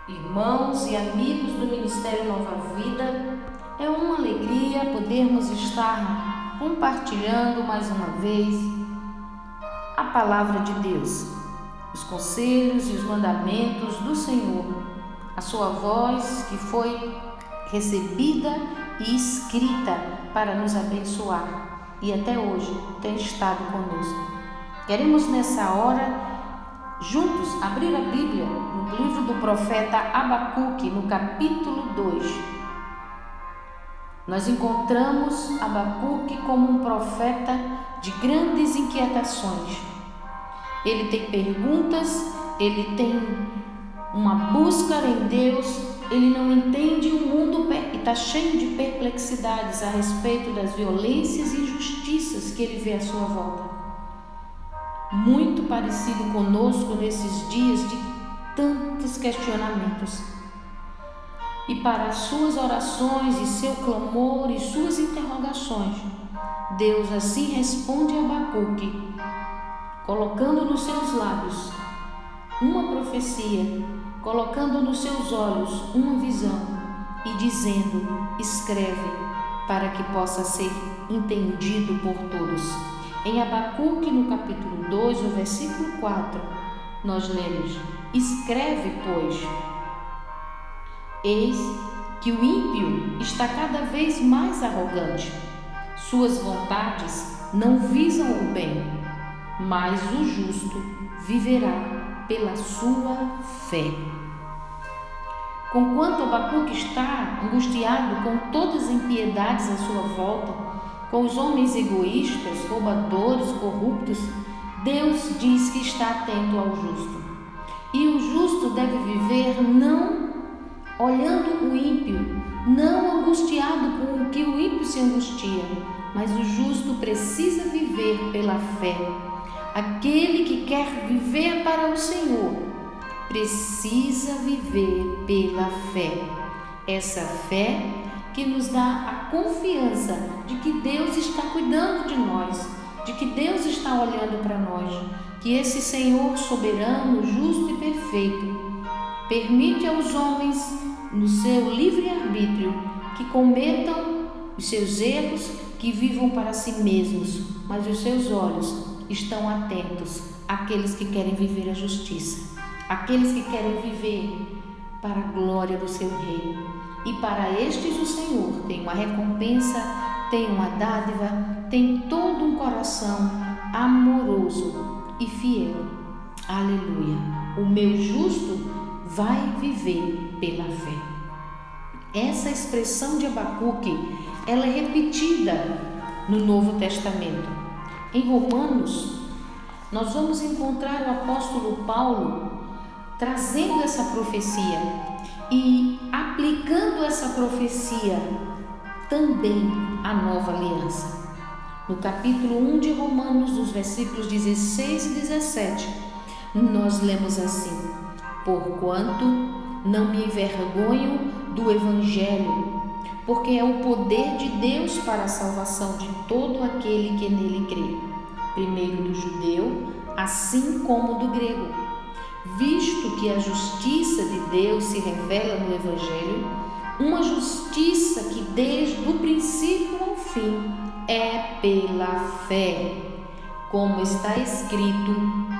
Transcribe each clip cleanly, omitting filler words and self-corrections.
Irmãos e amigos do Ministério Nova Vida, é uma alegria podermos estar compartilhando mais uma vez a Palavra de Deus, os conselhos e os mandamentos do Senhor, a sua voz que foi recebida e escrita para nos abençoar e até hoje tem estado conosco. Queremos nessa hora juntos abrir a Bíblia no livro do profeta Abacuque, no capítulo 2. Nós encontramos Abacuque como um profeta de grandes inquietações. Ele tem perguntas, ele tem uma busca em Deus, ele não entende o mundo e está cheio de perplexidades a respeito das violências e injustiças que ele vê à sua volta. Muito parecido conosco nesses dias de tantos questionamentos. E para as suas orações e seu clamor e suas interrogações, Deus assim responde a Abacuque, colocando nos seus lábios uma profecia, colocando nos seus olhos uma visão e dizendo: escreve para que possa ser entendido por todos. Em Abacuque, no capítulo 2, no versículo 4, nós lemos: escreve, pois, eis que o ímpio está cada vez mais arrogante. Suas vontades não visam o bem, mas o justo viverá pela sua fé. Conquanto Abacuque está angustiado com todas as impiedades à sua volta, com os homens egoístas, roubadores, corruptos, Deus diz que está atento ao justo. E o justo deve viver não olhando o ímpio, não angustiado com o que o ímpio se angustia, mas o justo precisa viver pela fé. Aquele que quer viver para o Senhor precisa viver pela fé. Essa fé que nos dá a confiança de que Deus está cuidando de nós, de que Deus está olhando para nós, que esse Senhor soberano, justo e perfeito permite aos homens, no seu livre-arbítrio, que cometam os seus erros, que vivam para si mesmos, mas os seus olhos estão atentos àqueles que querem viver a justiça, àqueles que querem viver para a glória do seu reino. E para estes o Senhor tem uma recompensa, tem uma dádiva, tem todo um coração amoroso e fiel. Aleluia! O meu justo vai viver pela fé. Essa expressão de Abacuque, ela é repetida no Novo Testamento. Em Romanos, nós vamos encontrar o apóstolo Paulo trazendo essa profecia e aplicando essa profecia também à nova aliança. No capítulo 1 de Romanos, dos versículos 16 e 17, nós lemos assim: porquanto não me envergonho do Evangelho, porque é o poder de Deus para a salvação de todo aquele que nele crê, primeiro do judeu, assim como do grego. Visto que a justiça de Deus se revela no Evangelho, uma justiça que desde o princípio ao fim é pela fé. Como está escrito,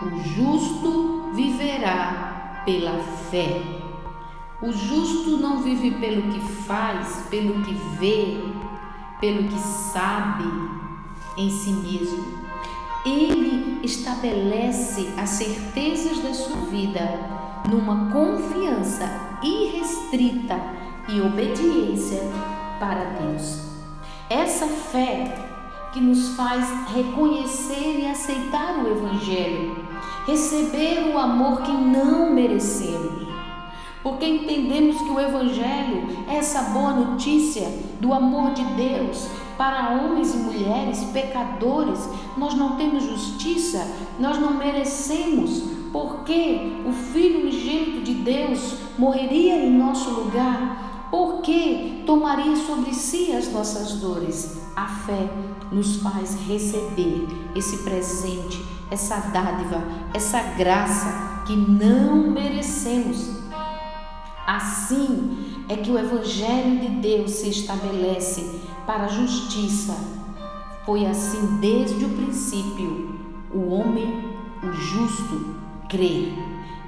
o justo viverá pela fé. O justo não vive pelo que faz, pelo que vê, pelo que sabe em si mesmo. Ele estabelece as certezas da sua vida numa confiança irrestrita e obediência para Deus. Essa fé que nos faz reconhecer e aceitar o Evangelho, receber o amor que não merecemos, porque entendemos que o Evangelho é essa boa notícia do amor de Deus para homens e mulheres pecadores. Nós não temos justiça, nós não merecemos, porque o Filho unigênito de Deus morreria em nosso lugar, porque tomaria sobre si as nossas dores. A fé nos faz receber esse presente, essa dádiva, essa graça que não merecemos. Assim é que o Evangelho de Deus se estabelece para a justiça. Foi assim desde o princípio. O homem, o justo, crê.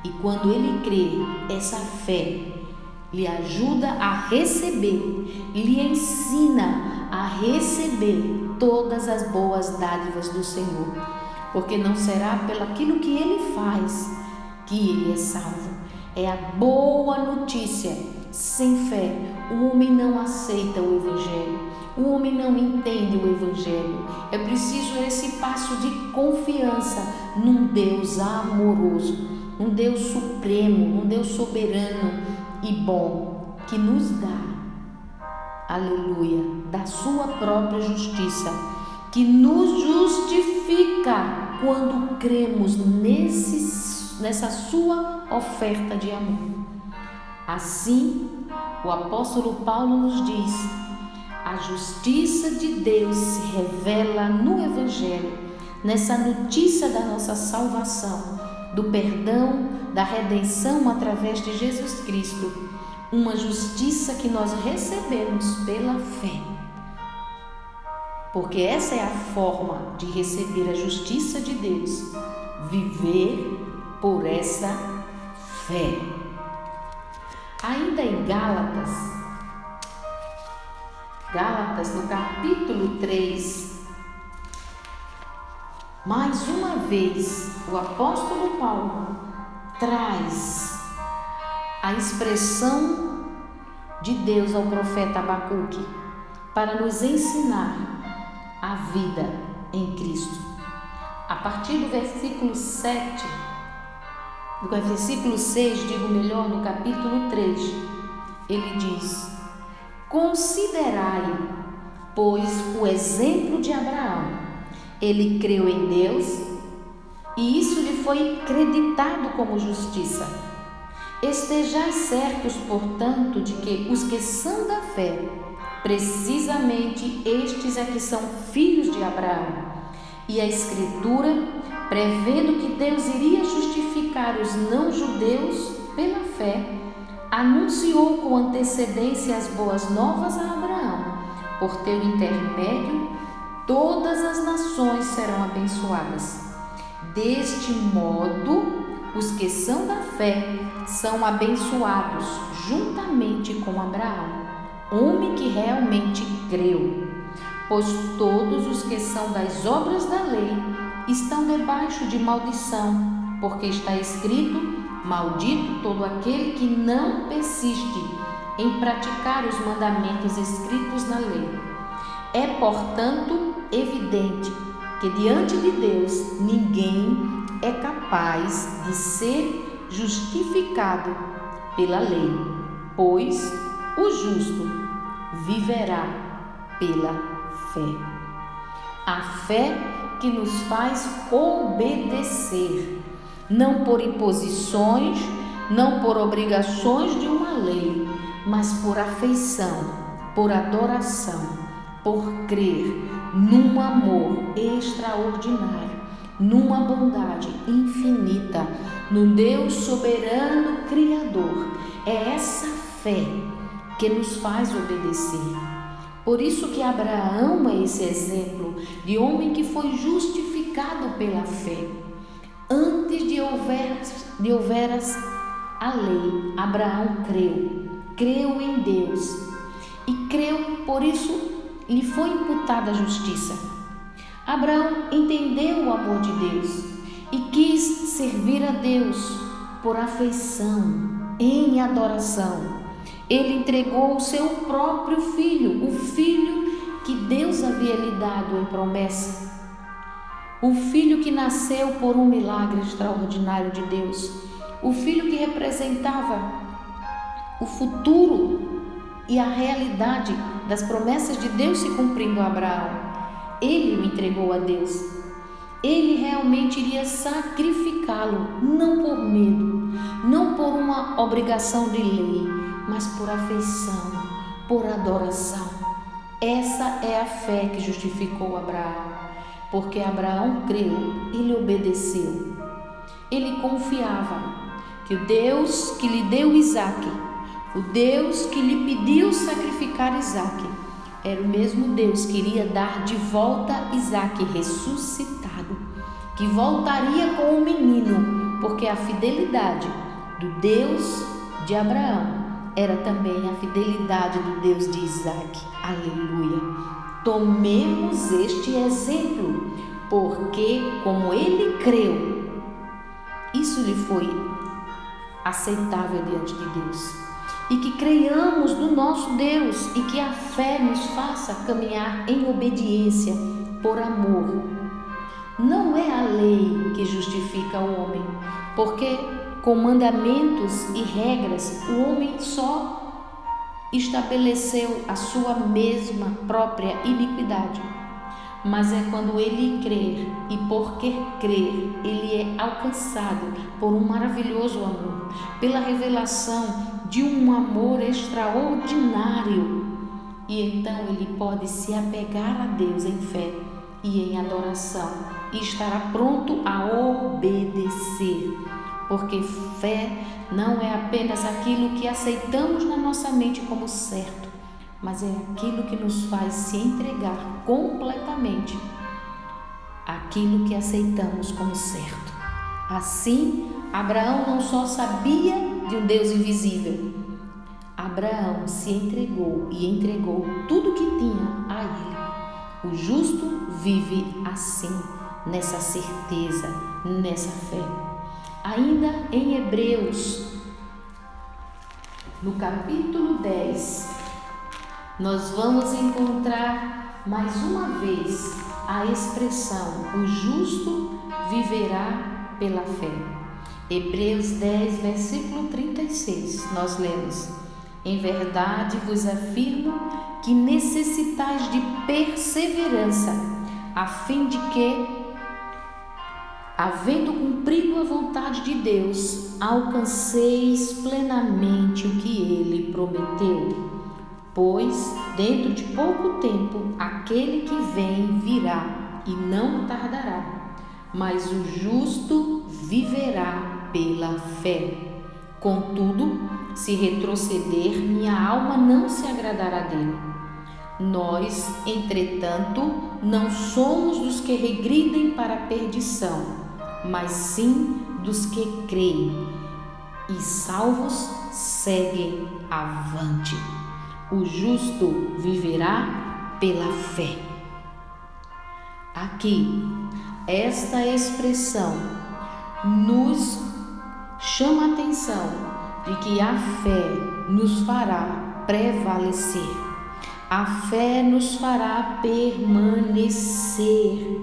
E quando ele crê, essa fé lhe ajuda a receber, lhe ensina a receber todas as boas dádivas do Senhor. Porque não será pelo aquilo que ele faz que ele é salvo. É a boa notícia. Sem fé, o homem não aceita o Evangelho. O homem não entende o Evangelho. É preciso esse passo de confiança num Deus amoroso, um Deus supremo, um Deus soberano e bom, que nos dá, aleluia, da sua própria justiça, que nos justifica quando cremos nessa sua oferta de amor. Assim, o apóstolo Paulo nos diz: a justiça de Deus se revela no Evangelho, nessa notícia da nossa salvação, do perdão, da redenção através de Jesus Cristo, uma justiça que nós recebemos pela fé. Porque essa é a forma de receber a justiça de Deus, viver por essa fé. Ainda em Gálatas no capítulo 3, mais uma vez o apóstolo Paulo traz a expressão de Deus ao profeta Abacuque para nos ensinar a vida em Cristo. A partir do versículo 7, do versículo 6, no capítulo 3, ele diz: considerai, pois, o exemplo de Abraão. Ele creu em Deus e isso lhe foi creditado como justiça. Estejais certos, portanto, de que os que são da fé, precisamente estes é que são filhos de Abraão. E a Escritura, prevendo que Deus iria justificar os não-judeus pela fé, anunciou com antecedência as boas novas a Abraão. Por teu intermédio, todas as nações serão abençoadas. Deste modo, os que são da fé são abençoados juntamente com Abraão, homem que realmente creu. Pois todos os que são das obras da lei estão debaixo de maldição, porque está escrito: maldito todo aquele que não persiste em praticar os mandamentos escritos na lei. É, portanto, evidente que diante de Deus ninguém é capaz de ser justificado pela lei, pois o justo viverá pela fé. A fé que nos faz obedecer, não por imposições, não por obrigações de uma lei, mas por afeição, por adoração, por crer num amor extraordinário, numa bondade infinita, no Deus soberano Criador. É essa fé que nos faz obedecer. Por isso que Abraão é esse exemplo de homem que foi justificado pela fé. Antes de houveras a lei, Abraão creu em Deus e creu, por isso lhe foi imputada a justiça. Abraão entendeu o amor de Deus e quis servir a Deus por afeição, em adoração. Ele entregou o seu próprio filho, o filho que Deus havia lhe dado em promessa. O filho que nasceu por um milagre extraordinário de Deus. O filho que representava o futuro e a realidade das promessas de Deus se cumprindo a Abraão. Ele o entregou a Deus. Ele realmente iria sacrificá-lo, não por medo, não por uma obrigação de lei, mas por afeição, por adoração. Essa é a fé que justificou Abraão, porque Abraão creu, ele obedeceu. Ele confiava que o Deus que lhe deu Isaque O Deus que lhe pediu sacrificar Isaque era o mesmo Deus que iria dar de volta Isaque ressuscitado, que voltaria com o menino, porque a fidelidade do Deus de Abraão era também a fidelidade do Deus de Isaque. Aleluia! Tomemos este exemplo, porque como ele creu, isso lhe foi aceitável diante de Deus. E que creiamos no nosso Deus e que a fé nos faça caminhar em obediência por amor. Não é a lei que justifica o homem, porque com mandamentos e regras o homem só estabeleceu a sua mesma própria iniquidade. Mas é quando ele crer, e porque crer, ele é alcançado por um maravilhoso amor, pela revelação de um amor extraordinário. E então ele pode se apegar a Deus em fé e em adoração e estará pronto a obedecer. Porque fé não é apenas aquilo que aceitamos na nossa mente como certo, mas é aquilo que nos faz se entregar completamente àquilo que aceitamos como certo. Assim, Abraão não só sabia de um Deus invisível, Abraão se entregou e entregou tudo que tinha a ele. O justo vive assim, nessa certeza, nessa fé. Ainda em Hebreus, no capítulo 10, nós vamos encontrar mais uma vez a expressão: o justo viverá pela fé. Hebreus 10, versículo 36, nós lemos: em verdade vos afirmo que necessitais de perseverança, a fim de que, havendo cumprido a vontade de Deus, alcanceis plenamente o que ele prometeu. Pois, dentro de pouco tempo, aquele que vem virá e não tardará, mas o justo viverá pela fé. Contudo, se retroceder, minha alma não se agradará dele. Nós, entretanto, não somos dos que regridem para a perdição, mas sim dos que creem e, salvos, seguem avante. O justo viverá pela fé. Aqui, esta expressão nos chama a atenção de que a fé nos fará prevalecer. A fé nos fará permanecer.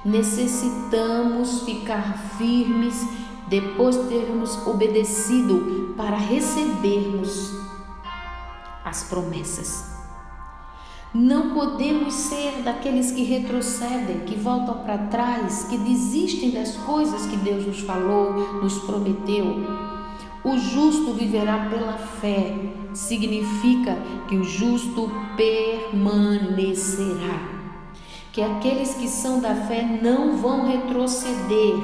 Necessitamos ficar firmes depois de termos obedecido para recebermos as promessas. Não podemos ser daqueles que retrocedem, que voltam para trás, que desistem das coisas que Deus nos falou, nos prometeu. O justo viverá pela fé, significa que o justo permanecerá. Que aqueles que são da fé não vão retroceder.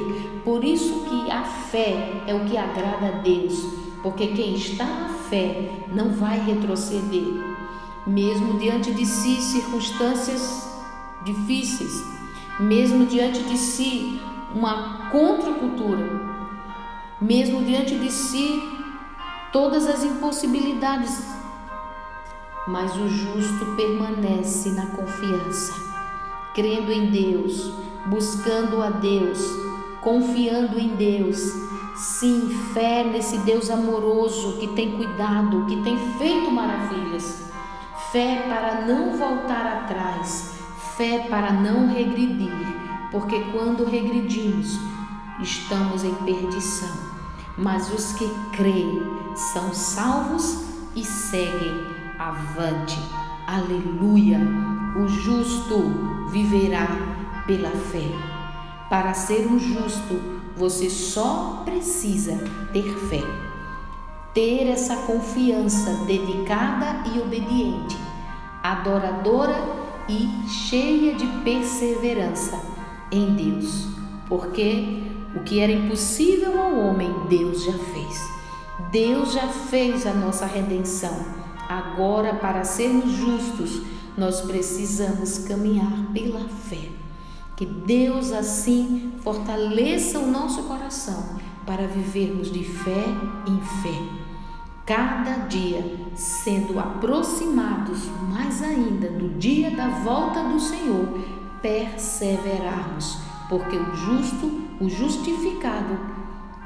Por isso que a fé é o que agrada a Deus, porque quem está na fé não vai retroceder. Mesmo diante de si circunstâncias difíceis, mesmo diante de si uma contracultura, mesmo diante de si todas as impossibilidades, mas o justo permanece na confiança, crendo em Deus, buscando a Deus, confiando em Deus. Sim, fé nesse Deus amoroso que tem cuidado, que tem feito maravilhas. Fé para não voltar atrás, fé para não regredir, porque quando regredimos, estamos em perdição. Mas os que creem são salvos e seguem avante. Aleluia! O justo viverá pela fé. Para ser um justo, você só precisa ter fé. Ter essa confiança dedicada e obediente, adoradora e cheia de perseverança em Deus. Porque o que era impossível ao homem, Deus já fez. Deus já fez a nossa redenção. Agora, para sermos justos, nós precisamos caminhar pela fé. Que Deus assim fortaleça o nosso coração para vivermos de fé em fé. Cada dia sendo aproximados mais ainda do dia da volta do Senhor, perseverarmos, porque o justo, o justificado,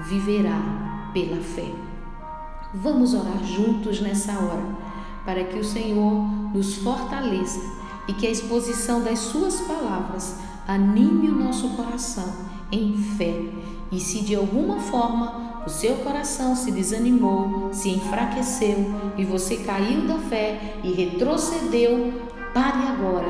viverá pela fé. Vamos orar juntos nessa hora, para que o Senhor nos fortaleça e que a exposição das suas palavras anime o nosso coração em fé. E se de alguma forma o seu coração se desanimou, se enfraqueceu e você caiu da fé e retrocedeu, pare agora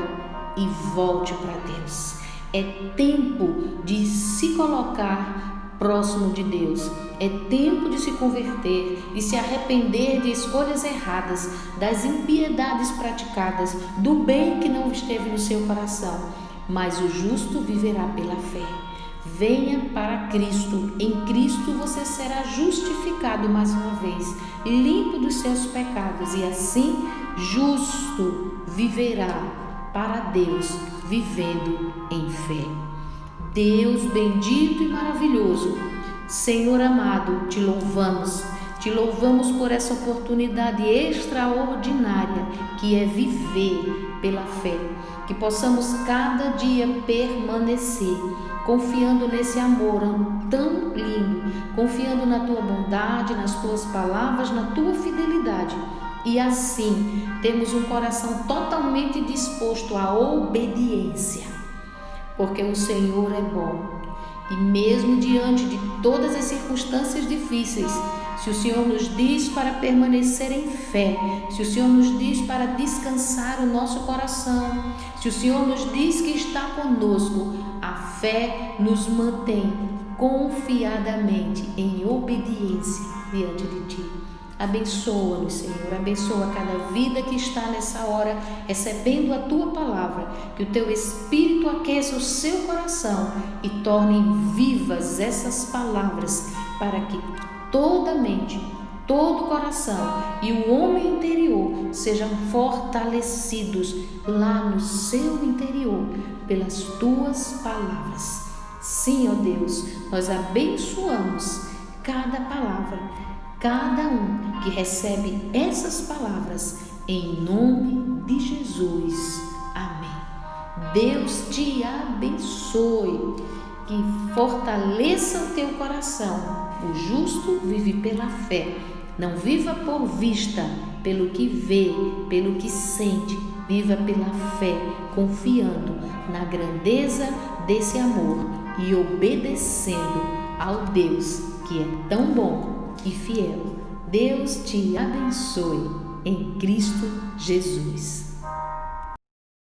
e volte para Deus. É tempo de se colocar próximo de Deus. É tempo de se converter e se arrepender de escolhas erradas, das impiedades praticadas, do bem que não esteve no seu coração. Mas o justo viverá pela fé. Venha para Cristo. Em Cristo você será justificado mais uma vez, limpo dos seus pecados, e assim justo viverá para Deus, vivendo em fé. Deus bendito e maravilhoso, Senhor amado, te louvamos por essa oportunidade extraordinária que é viver pela fé, que possamos cada dia permanecer confiando nesse amor tão lindo, confiando na tua bondade, nas tuas palavras, na tua fidelidade, e assim temos um coração totalmente disposto à obediência, porque o Senhor é bom. E mesmo diante de todas as circunstâncias difíceis, se o Senhor nos diz para permanecer em fé, se o Senhor nos diz para descansar o nosso coração, se o Senhor nos diz que está conosco, a fé nos mantém confiadamente em obediência diante de Ti. Abençoa-nos, Senhor, abençoa cada vida que está nessa hora recebendo a Tua palavra, que o Teu Espírito aqueça o seu coração e torne vivas essas palavras, para que toda mente, todo coração e o homem interior sejam fortalecidos lá no seu interior pelas Tuas palavras. Sim, ó Deus, nós abençoamos cada palavra, cada um que recebe essas palavras, em nome de Jesus. Amém. Deus te abençoe, que fortaleça o teu coração. O justo vive pela fé. Não viva por vista, pelo que vê, pelo que sente. Viva pela fé, confiando na grandeza desse amor e obedecendo ao Deus que é tão bom e fiel. Deus te abençoe em Cristo Jesus.